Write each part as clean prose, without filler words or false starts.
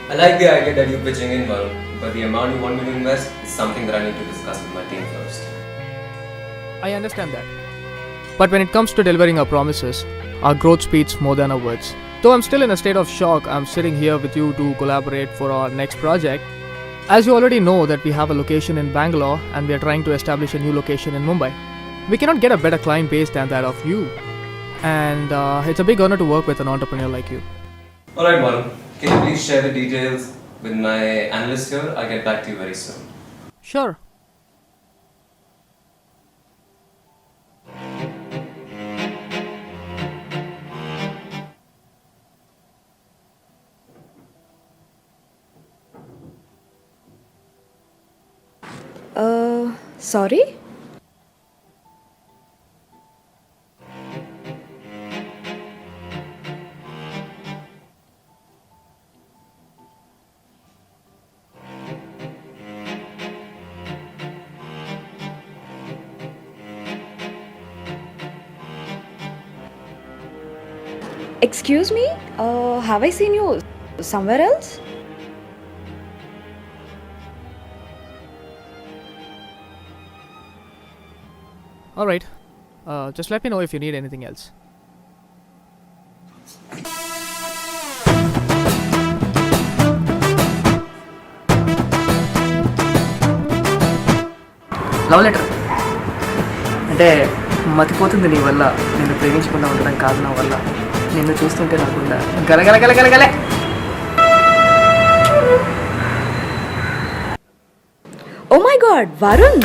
I like the idea that you're pitching in, Varun, but the amount you want me to invest is something that I need to discuss with my team first. I understand that. But when it comes to delivering our promises, our growth speaks more than our words. Though I'm still in a state of shock, I'm sitting here with you to collaborate for our next project. As you already know that we have a location in Bangalore and we are trying to establish a new location in Mumbai. We cannot get a better client base than that of you. And it's a big honor to work with an entrepreneur like you. Alright, Varun, can you please share the details with my analyst here? I'll get back to you very soon. Sure. Sorry? Excuse me? Have I seen you somewhere else? Alright. Just let me know if you need anything else. Love letter అంటే మతిపోతుంది నీ వల్ల, నిన్ను ప్రేమించకుండా ఉండడం కాదు నా వల్ల, నిన్ను చూస్తుంటే నాకుండా గలగలగలగలగలే. Oh my god, Varun!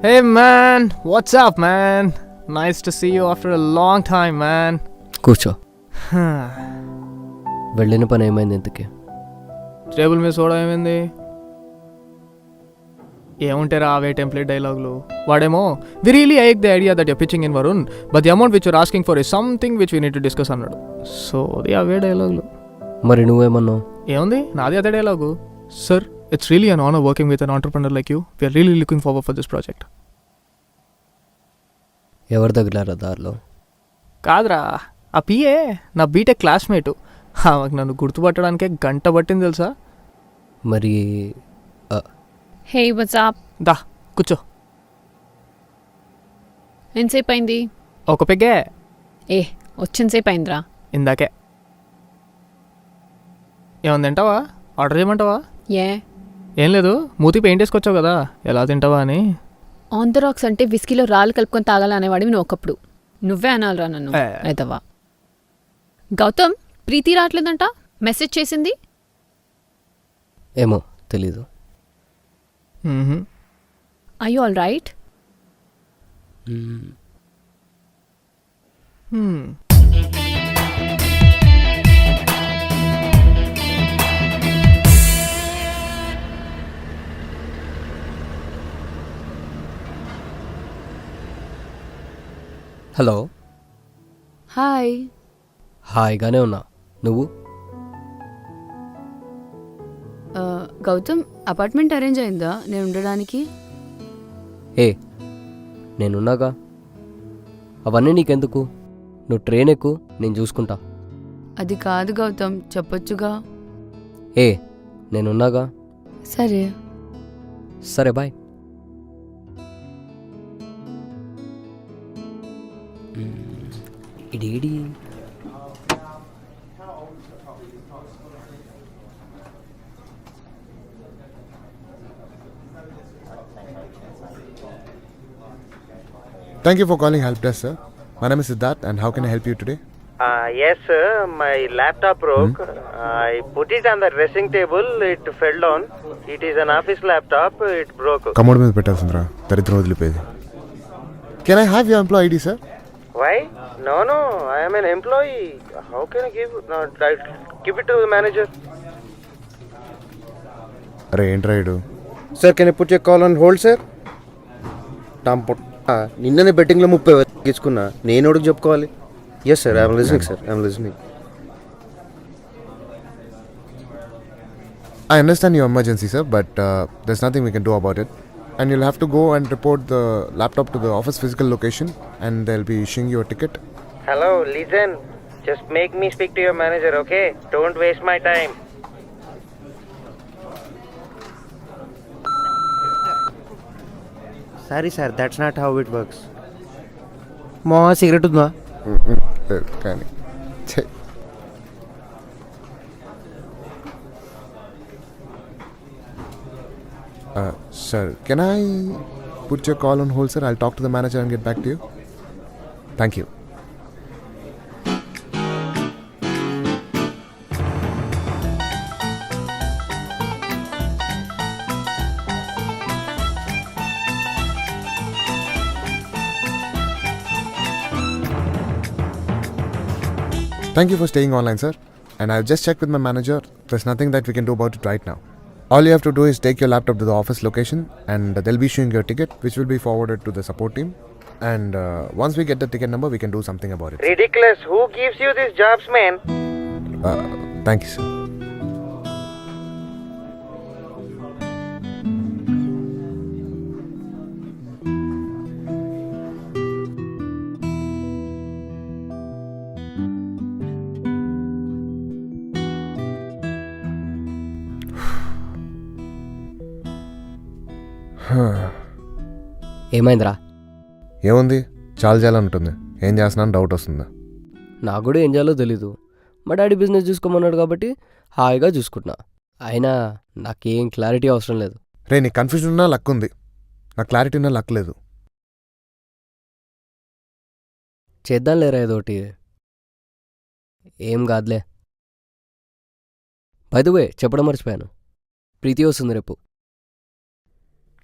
Hey man, what's up man? Nice to see you after a long time man. కూర్చో. వెళ్ళిన పని ఏమైంది ఇంతకీ? టేబుల్ మీద సోడా ఏమైంది? ఏముంటారా అవే టెంప్లెట్ డైలాగులు. వాడేమో we really like the idea that you're pitching in Varun but the amount which you're asking for is something which we need to discuss అన్నాడు. సో అది అవే డైలాగులు. మరి నువ్వేమన్నావు? ఏముంది నాది అదే డైలాగు. Sir, it's really an honor working with an entrepreneur like you. We are really looking forward for this project. ఎవరు తగిలారా దారిలో? కాదురా, ఆ పిఏ నా బీటెక్ క్లాస్మేటు. ఆమెకు నన్ను గుర్తుపట్టడానికే గంట పట్టింది తెలుసా. మరి హే వాట్స్ అప్? దా కూర్చో. ఎంతసేపు అయింది? ఒక పెగ్గే. ఏ వచ్చినసేపు అయిందిరా. ఇందాకే. ఏమన్నా తింటావా? ఆర్డర్ చేయమంటావా? ఏ ఏం లేదు, మూతి పెయింట్ వేసుకొచ్చావు కదా, ఎలా తింటావా అని. ఆన్ ద రాక్స్ అంటే విస్కీలో రాళ్ళు కలుపుకొని తాగాలనేవాడివి నువ్వు ఒకప్పుడు. నువ్వే అనాలిరా నన్ను అయితవా. గౌతమ్, ప్రీతి రావట్లేదంట, మెసేజ్ చేసింది. ఏమో తెలీదు. Are you all right? Hello. Hi. హాయిగానే ఉన్నా. నువ్వు? గౌతమ్, అపార్ట్మెంట్ అరేంజ్ అయిందా నేను ఉండడానికి? ఏ నేనున్నాగా. అవన్నీ నీకెందుకు? నువ్వు ట్రైన్ ఎక్కు, నేను చూసుకుంటా. అది కాదు గౌతమ్, చెప్పొచ్చుగా. ఏ నేనున్నాగా. సరే. సరే bye. ఇడేడి Thank you for calling Help Desk, sir. My name is Siddharth, and how can I help you today? Yes, sir. My laptop broke. I put it on the dressing table. It fell down. It is an office laptop. It broke. Commode మీద పెట్టాల్సిందిరా, దరిద్రం వదిలిపోయేది. Can I have your employee ID, sir? Why? No. I am an employee. How can I give? No, I give it to the manager. అరే ఏంట్రా ఇడు? Sir can put you call on hold sir. నిన్ననే బెట్టింగ్లో 30,000 తీసుకున్నా, నేను ఎవరికి చెప్పుకోవాలి? Yes sir, I'm listening sir, I'm listening. I understand your emergency, sir, but there's nothing we can do about it. And you'll have to go and report the laptop to the office physical location, and they'll be issuing you a ticket. Hello, listen. Just make me speak to your manager, okay? Don't waste my time. Sorry sir, that's not how it works. మా cigarette ఉందా? కానీ ఛే. Sir, can I put your call on hold, sir? I'll talk to the manager and get back to you. Thank you. Thank you for staying online, sir. And I've just checked with my manager. There's nothing that we can do about it right now. All you have to do is take your laptop to the office location, and they'll be issuing your ticket, which will be forwarded to the support team. And once we get the ticket number, we can do something about it. Ridiculous. Who gives you these jobs, man? Thank you, sir. ఏమైందిరా? ఏముంది, చాలా చేయాలనుంటుంది. ఏం చేస్తున్నాను doubt వస్తుందా? నాకు కూడా ఏం చేయాలో తెలీదు. మా డాడీ బిజినెస్ చూసుకోమన్నాడు కాబట్టి హాయిగా చూసుకుంటున్నా. అయినా నాకేం క్లారిటీ అవసరం లేదు. రే, నీ కన్ఫ్యూజన్ ఉన్నా లక్ ఉంది, నా క్లారిటీ ఉన్నా లక్ లేదు. చేద్దాం లేరా ఏదోటి. ఏం కాదులే. బై ది వే చెప్పడం మర్చిపోయాను, ప్రీతి వస్తుంది రేపు.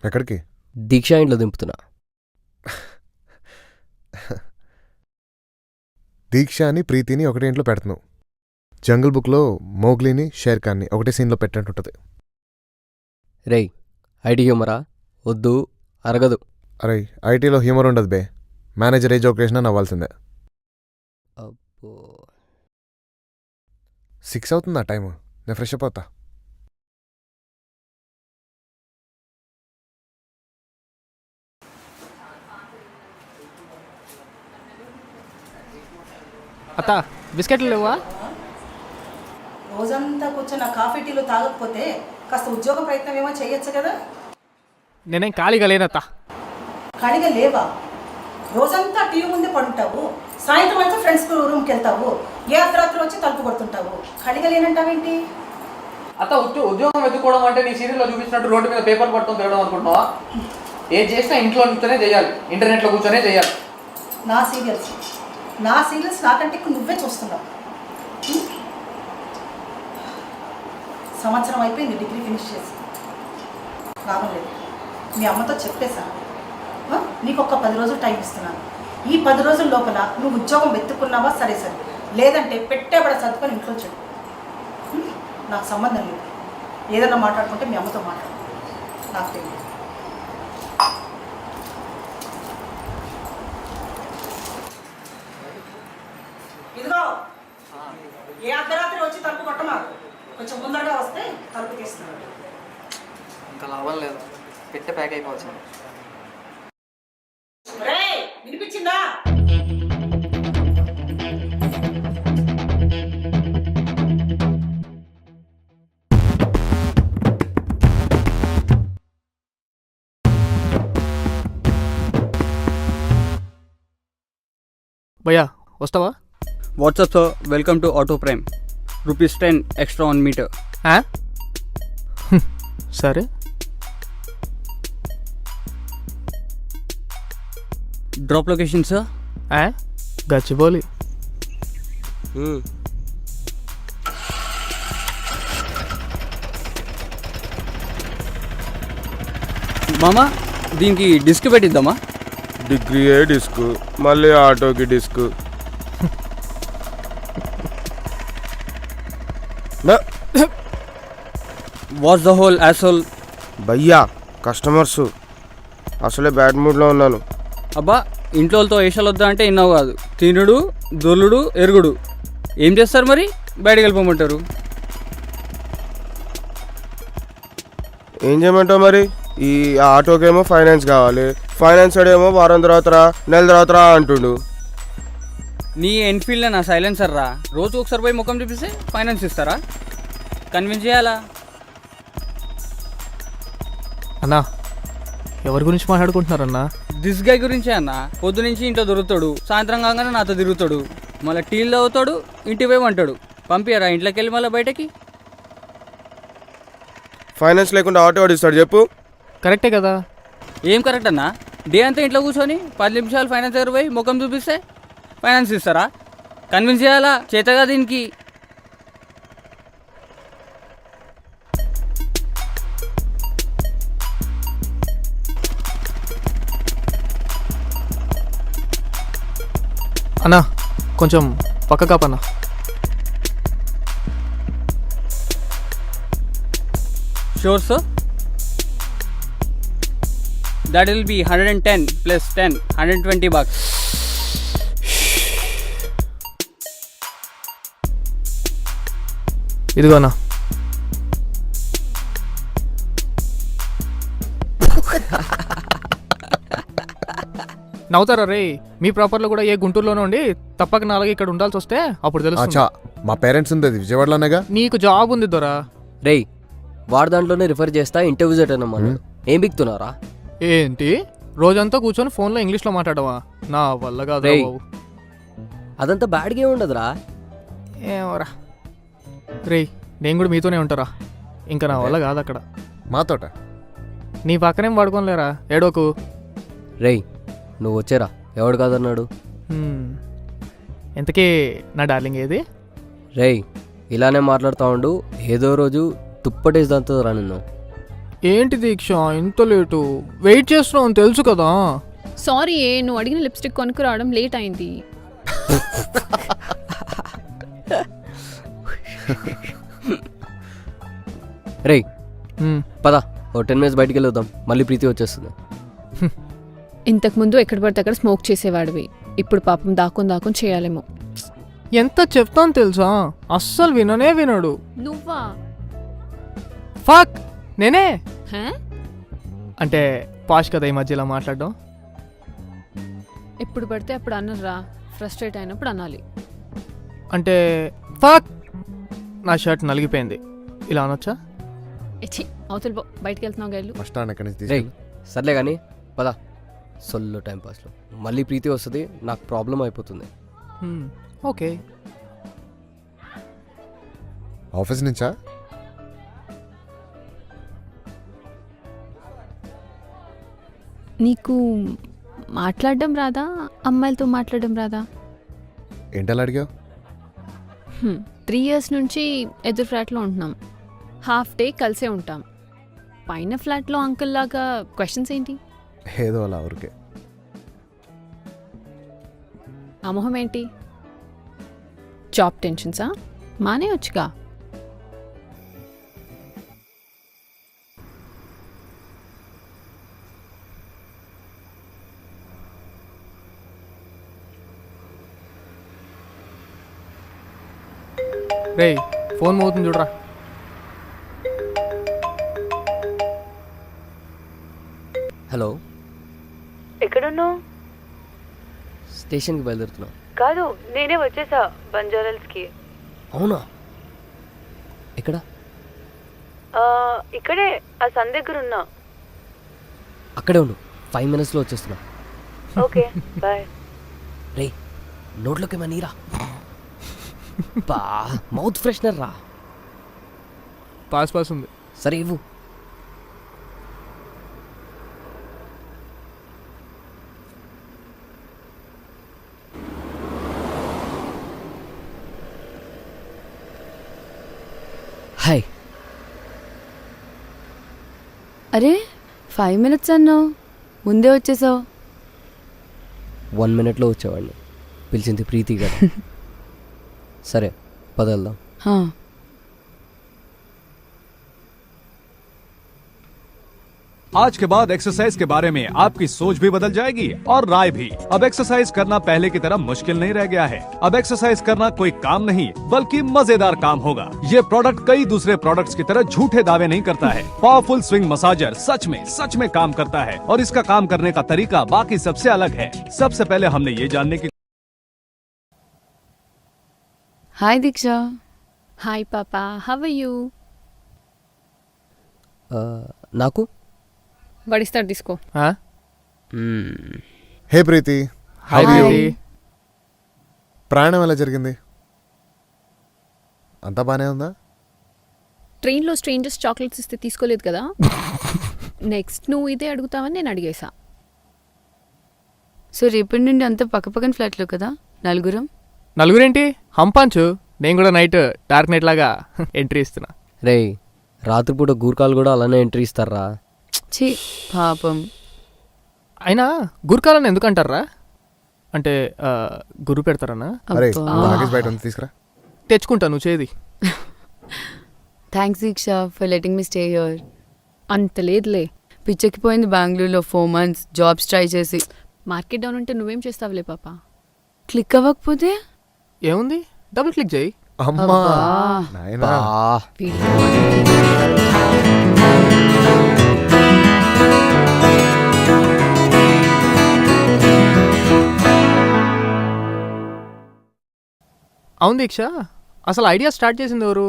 ఎక్కడికి? దీక్ష ఇంట్లో దింపుతున్నా. దీక్ష అని ప్రీతిని ఒకటే ఇంట్లో పెడుతున్నావు. జంగిల్ బుక్లో మోగ్లీని షేర్ ఖాన్ని ఒకటే సీన్లో పెట్టినట్టుంటుంది. రేయ్, ఐటీ హ్యూమరా? వద్దు, అరగదు. అరే, ఐటీలో హ్యూమర్ ఉండదు బే. మేనేజర్ ఏ జోక్ వేసినా నవ్వాల్సిందే. అబ్బో, 6 అవుతుందా టైము? నేను ఫ్రెష్ అప్ అవుతా. అత్త, బిస్కెట్లు లేవా? రోజంతా కూర్చొని ఆ కాఫీ టీలు తాగకపోతే కాస్త ఉద్యోగ ప్రయత్నం ఏమో చేయొచ్చు కదా. నేనేం ఖాళీగా లేనత్త. ఖాళీగా లేవా? రోజంతా టీవీ ముందే పడుంటావు, సాయంత్రం అంతా ఫ్రెండ్స్ రూమ్కి వెళ్తావు, ఏ అర్ధరాత్రి వచ్చి తలుపు కొడుతుంటావు. ఖాళీగా లేనంటావేంటి? అత్త, ఉద్యోగం వెతుక్కోవడం అంటే నీ సీరియల్లో చూపించినట్టు రోడ్డు మీద పేపర్ పట్టుకొని తిరగడం అనుకుంటున్నావా? ఏది చేసినా ఇంట్లో కూర్చొనే చేయాలి, ఇంటర్నెట్లో కూర్చొనే చేయాలి. నా సీరియల్స్ నాకంటే ఎక్కువ నువ్వే చూస్తున్నావు. సంవత్సరం అయిపోయింది డిగ్రీ ఫినిష్ చేసి, లాభం లేదు. మీ అమ్మతో చెప్పేశాను, నీకు ఒక 10 రోజులు టైం ఇస్తున్నాను. ఈ 10 రోజుల లోపల నువ్వు ఉద్యోగం వెతుక్కున్నావా సరే, లేదంటే పెట్టేబడ సర్దుకొని ఇంట్లో చెప్పు. నాకు సంబంధం లేదు. ఏదైనా మాట్లాడుకుంటే మీ అమ్మతో మాట్లాడు, నాకు తెలియదు. అంటే ప్యాక్ అయిపోవచ్చు. వినిపించిందా? భయ్యా వస్తావా? WhatsApp sir, welcome to auto prime. ₹10 extra 1 meter. సరే. Drop location sir. గచ్చిబౌలి. మామా, దీనికి డిస్క్ పెట్టిద్దామా? డిగ్రీయే డిస్క్, మళ్ళీ ఆటోకి disk. What's the whole asshole? భయ్యా కస్టమర్స్, అసలే బ్యాడ్ మూడ్లో ఉన్నాను. అబ్బా, ఇంట్లో వాళ్ళతో ఏషాలు వద్దా అంటే ఇన్నావు కాదు. తినుడు, దొల్లుడు, ఎరుగుడు. ఏం చేస్తారు మరి? బయటకు వెళ్ళిపోమంటారు. ఏం చేయమంటావు మరి? ఈ ఆటోకేమో ఫైనాన్స్ కావాలి, ఫైనాన్స్ ఏమో వారం తర్వాత రా, నెల తర్వాత రా అంటుండు. నీ ఎన్ఫీల్డ్ నా సైలెన్సర్ రా. రోజు ఒకసారి పోయి ముఖం చూపిస్తే ఫైనాన్స్ ఇస్తారా? కన్విన్స్ చేయాలా? అన్నా, ఎవరి గురించి మాట్లాడుకుంటున్నారన్నా? దిస్ గై గురించే అన్న. పొద్దు నుంచి ఇంట్లో దొరుకుతాడు, సాయంత్రం కాగానే నాతో తిరుగుతాడు, మళ్ళీ టీలు తాగుతాడు, ఇంటికి పోయి అంటాడు. పంపియరా ఇంట్లోకి వెళ్ళి మళ్ళీ బయటకి? ఫైనాన్స్ లేకుండా ఆటో ఓడిస్తాడు చెప్పు? కరెక్టే కదా? ఏం కరెక్ట్ అన్నా? డే అంతా ఇంట్లో కూర్చొని 10 నిమిషాలు ఫైనాన్స్ దగ్గర పోయి ముఖం చూపిస్తే ఫైనాన్స్ ఇస్తారా? కన్విన్స్ చేయాలా? చేతగా దీనికి. అన్నా కొంచెం పక్క కాపన్నా. Sure sir. That will be 110 + 10, $120. ఇదిగోనా. నవ్వుతారా రే? మీ ప్రాపర్లో కూడా ఏ గుంటూరులోనే ఉండి తప్పక 4 ఇక్కడ ఉండాల్సి వస్తే అప్పుడు తెలుసు. మా పేరెంట్స్ ఉంది విజయవాడలోనేగా. నీకు జాబ్ ఉంది దొరా. రేయ్, వాడు దాంట్లోనే రిఫర్ చేస్తా ఇంటర్వ్యూస్ అటెండ్ అమ్మన్నాడు. ఏం బిక్తున్నారా? ఏంటి రోజంతా కూర్చొని ఫోన్లో ఇంగ్లీష్లో మాట్లాడవా? నా వల్ల కాదు రేయ్, బాబు. అదంతా బ్యాడ్గా ఉండదురా. ఏమోరా రే, నేను కూడా మీతోనే ఉంటారా. ఇంకా నా వల్ల కాదు అక్కడ. మాతోట నీ పక్కనేం పడుకోలేరా, ఏడోకు. రేయ్, నువ్వు వచ్చారా? ఎవడు కాదన్నాడు? ఎంతకీ నా డార్లింగ్ ఏది? రేయ్, ఇలానే మాట్లాడుతూ ఉండు, ఏదో రోజు తుప్పటేసి దంతరా నిన్ను. ఏంటి దీక్ష ఇంత లేటు? వెయిట్ చేస్తున్నావు తెలుసు కదా. సారీ, నువ్వు అడిగిన లిప్స్టిక్ కొనుక్కు రావడం లేట్ అయింది. రేయ్ పదా, ఓ 10 minutes బయటికి వెళ్ళొద్దాం, మళ్ళీ ప్రీతి వచ్చేస్తుంది. ఇంతకుముందు ఎక్కడ పడితే అక్కడ స్మోక్ చేసేవాడివి, ఇప్పుడు పాపం దాక్కుని చేయాలేమో. ఎంత చెప్తాను తెలుసా, అస్సలు విననే వినడు. నువ్వా? ఫక్, నేనే. అంటే పాష్ కదా ఈ మధ్యలో మాట్లాడడం. ఎప్పుడు పడితే అప్పుడు అన్నరా, ఫ్రస్ట్రేట్ అయినప్పుడు అనాలి. అంటే ఫక్, నా షర్ట్ నలిగిపోయింది, ఇలా అనొచ్చా? ఎచ్చి అవతల పో, బయటకు వెళ్తున్నావు గైలు. రేయ్ సర్లే కానీ పదా, సొల్లు టైంపాస్లో. మళ్ళీ ప్రీతి వస్తుంది, నాకు ప్రాబ్లం అయిపోతుంది. ఓకే. ఆఫీస్ నుంచా? నీకు మాట్లాడడం రాదా? అమ్మాయిలతో మాట్లాడడం రాదా? ఏంటలా అడిగావు? 3 years నుంచి ఎదురు ఫ్లాట్లో ఉంటున్నాం, హాఫ్ డే కలిసే ఉంటాం. పైన ఫ్లాట్లో అంకుల్ లాగా క్వశ్చన్స్ ఏంటి? ఏదో అలా ఊరికే. ఆ మొహం ఏంటి? జాబ్ టెన్షన్సా? మానే వచ్చుగా. రే, ఫోన్ మోగుతుంది చూడరా. హలో, ఎక్కడున్నావు? స్టేషన్కి బయలుదేరుతున్నావు? కాదు, నేనే వచ్చేసా బంజారాల్స్కి. అవునా? ఎక్కడ? ఇక్కడే ఆ సన్ దగ్గర ఉన్నా. అక్కడే ఉండు, 5 minutesలో వచ్చేస్తున్నా. Okay bye. రే, నోట్లోకి ఏమైనా నీరా? బా, మౌత్ ఫ్రెషనర్ రా. పాస్ ఉంది. సరే ఇవ్వు. హాయ్. అరే 5 minutes అన్నావు, ముందే వచ్చేసావు. 1 minute వచ్చేవాడిని. పిలిచింది ప్రీతి కదా. సరే పద వెళ్దాం. आज के बाद एक्सरसाइज के बारे में आपकी सोच भी बदल जाएगी और राय भी। अब एक्सरसाइज करना पहले की तरह मुश्किल नहीं रह गया है। अब एक्सरसाइज करना कोई काम नहीं बल्कि मजेदार काम होगा। ये प्रोडक्ट कई दूसरे प्रोडक्ट्स की तरह झूठे दावे नहीं करता है। पावरफुल स्विंग मसाजर सच में काम करता है और इसका काम करने का तरीका बाकी सबसे अलग है। सबसे पहले हमने ये जानने की। హాయ్ దీక్ష. హాయ్ పాపా, హవ్ ఆర్ యూ? నాకు వడిస్తాడు తీసుకో. హే ప్రీతి. హాయ్ ప్రీతి. ప్రయాణం ఎలా జరిగింది? అంతా బానే ఉందా? ట్రైన్లో స్ట్రేంజర్స్ చాక్లెట్స్ ఇస్తే తీసుకోలేదు కదా. నెక్స్ట్ నువ్వు ఇదే అడుగుతావని నేను అడిగేసా. సో రేపటి నుండి అంతా పక్కపక్కన ఫ్లాట్లో కదా, నలుగురేంటి? హంపాంచు. నేను కూడా నైట్ డార్క్ నైట్ లాగా ఎంట్రీ ఇస్తున్నా. రే, రాత్రిపూట గూర్ఖాలు కూడా అలానే ఎంట్రీ ఇస్తారా? ఛీ పాపం. అయినా గుర్కాలని ఎందుకు అంటారా? అంటే గురు పెడతారన్నా? అరే లగేజ్ బయట ఉంది, తీసుకురా. తెచ్చుకుంటా, నువ్వు చేది. Thanks Diksha for letting me stay here. అంత లేదులే, పిచ్చెక్కిపోయింది బెంగళూరులో 4 months జాబ్స్ ట్రై చేసి. మార్కెట్ డౌన్ ఉంటే నువ్వేం చేస్తావులే పాపా. క్లిక్ అవ్వకపోతే ఏముంది, డబుల్ క్లిక్ చేయి. అమ్మా నాయనా. అవును దీక్ష, అసలు ఐడియా స్టార్ట్ చేసింది ఎవరు?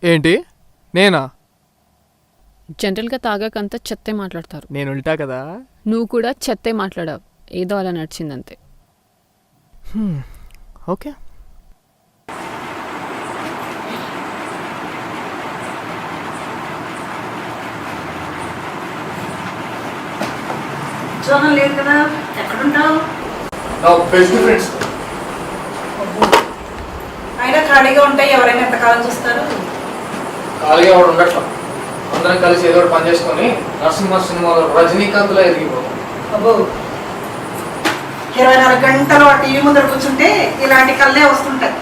ఏంటి నేనా? జనరల్గా తాగాకంతా చెత్తే మాట్లాడతారు. నేను ఉల్టా కదా. నువ్వు కూడా చెత్తే మాట్లాడావు, ఏదో అలా నడిచిందంతే. ఓకే. ఉద్యోగం లేదు కదా, ఎక్కడుంటావు? అయినా ఖాళీగా ఉంటాయి, ఎవరైనా ఎంతకాలం చూస్తారు? ఖాళీగా వాడు ఉండట్లా, అందరం కలిసి ఏదో పని చేసుకొని నరసింహ సినిమాలో రజనీకాంత్లో ఎదిగిపోతాం. అబ్బో, 24 గంటలు ఆ టీవీ ముందర కూర్చుంటే ఇలాంటి కళ్ళే వస్తుంటాయి.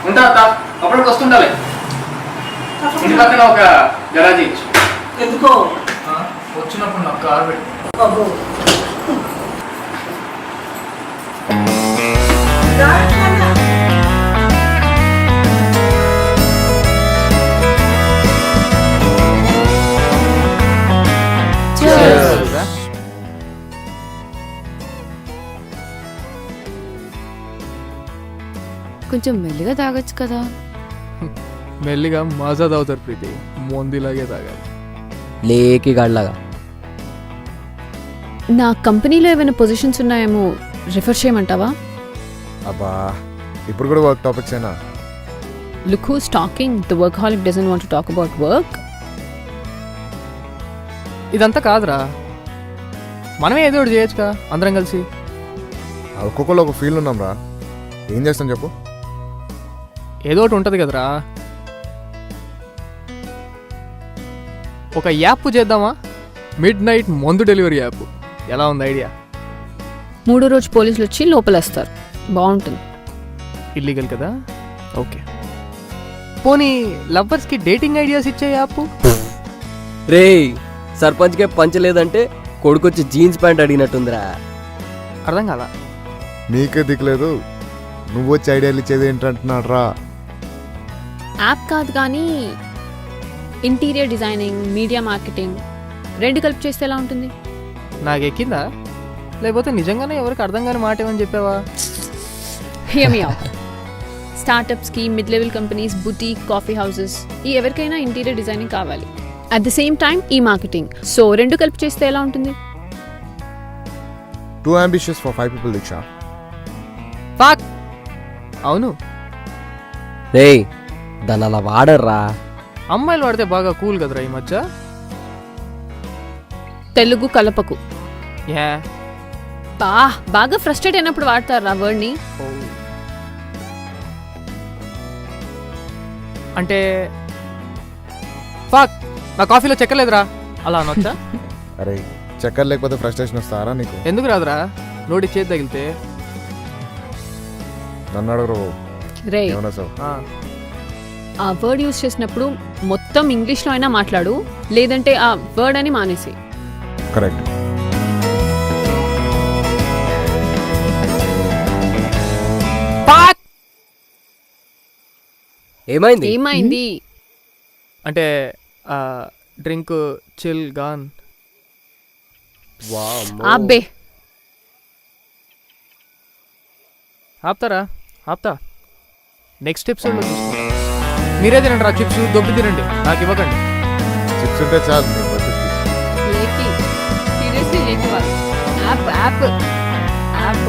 ఉంటా అప్పటికి వస్తుండాలి. ఇంటి పక్కన ఒక గరాజీ ఇచ్చు. ఎందుకో? వచ్చినప్పుడు నాకు కారు పెట్టి. అబ్బో, కొంచెం మెల్లిగా తాగొచ్చు కదా. మెల్లిగా మజా తాగుతారు ప్రీతి, మొందిలాగే తాగాలి. లేకి గాడిలాగా. నా కంపెనీలో ఏమైనా పొజిషన్స్ ఉన్నాయేమో రిఫర్ చేయమంటావా? అబ్బా, ఇప్పుడు కూడా వర్క్ టాపిక్స్ ఏనా? Look who's talking. The workaholic doesn't want to talk about work. ఇదంతా కాదురా, మనమే ఏదో ఒకటి చేయొచ్చుగా అందరం కలిసి. ఒక్కొక్కరు ఒక ఫీల్ ఉన్నాం రా, ఏం చేస్తాం చెప్పు? ఏదో ఒకటి ఉంటుంది కదరా. ఒక యాప్ చేద్దామా? మిడ్ నైట్ మందు డెలివరీ యాప్. ఎలా ఉంది ఐడియా? 3వ రోజు పోలీసులు వచ్చి లోపలేస్తారు, బాగుంటుంది. ఇల్లీగల్ కదా, ఓకే. పోనీ లవ్వర్స్కి డేటింగ్ ఐడియాస్ ఇచ్చే యాప్. రే, సర్పంచ్కే పంచలేదంటే కొడుకొచ్చి జీన్స్ ప్యాంట్ అడిగినట్టుందిరా. అర్థం కాదా? నీకే దిక్కులేదు, నువ్వు వచ్చి ఐడియాలు ఇచ్చేది ఏంటంటున్నాడు రా. యాప్ కాదు కానీ ఇంటీరియర్ డిజైనింగ్, మీడియా మార్కెటింగ్ రెండు కలిపి చేస్తే ఎలా ఉంటుంది? నాకు ఎక్కిందా లేకపోతే నిజంగానే ఎవరికి అర్థం కాని మాట ఏమని చెప్పావా? Hear me out. స్టార్టప్స్కి, mid level companies, boutique, coffee houses ఈ ఎవరికైనా ఇంటీరియర్ డిజైనింగ్ కావాలి. అట్ ద సేమ్ టైం ఈ మార్కెటింగ్. సో రెండు కలిపి చేస్తే ఎలా ఉంటుంది? Too ambitious for 5 people, Diksha. ఫాక్. అవును, రేయ్ దాన్ని అలా వాడర్రా. అమ్మాయిలు వాడితే బాగా కూల్ కదరా ఈ మధ్య. తెలుగు కలపకు. యా బాగా ఫ్రస్ట్రేట్ అయినప్పుడు వాడతారు ఆ వర్డ్ని. అంటే ఫాక్ నా కాఫీలో చెక్కలేదురా అలా అనొచ్చా? అరే చక్కెర లేకపోతే ఫ్రస్ట్రేషన్ వస్తారా నీకు? ఎందుకు రాదురా, నోటి చేతి తగిలితే. నన్ను అడగరు రే, ఏమన్నా సార్. ఆ వర్డ్ యూస్ చేసినప్పుడు మొత్తం ఇంగ్లీష్లో అయినా మాట్లాడు, లేదంటే ఆ వర్డ్ అని మానేసి. కరెక్ట్. ఏమైంది? అంటే డ్రింక్ చిల్ గాన్. అబ్బే ఆపుతారా? ఆపుతా. నెక్స్ట్ ఎపిసోడ్లో చూసుకుంటాం. మీరే తినండి రా చిప్స్, దొబ్బి తినండి, నాకు ఇవ్వకండి. చిప్స్ ఉంటే చాలు. Seriously app app app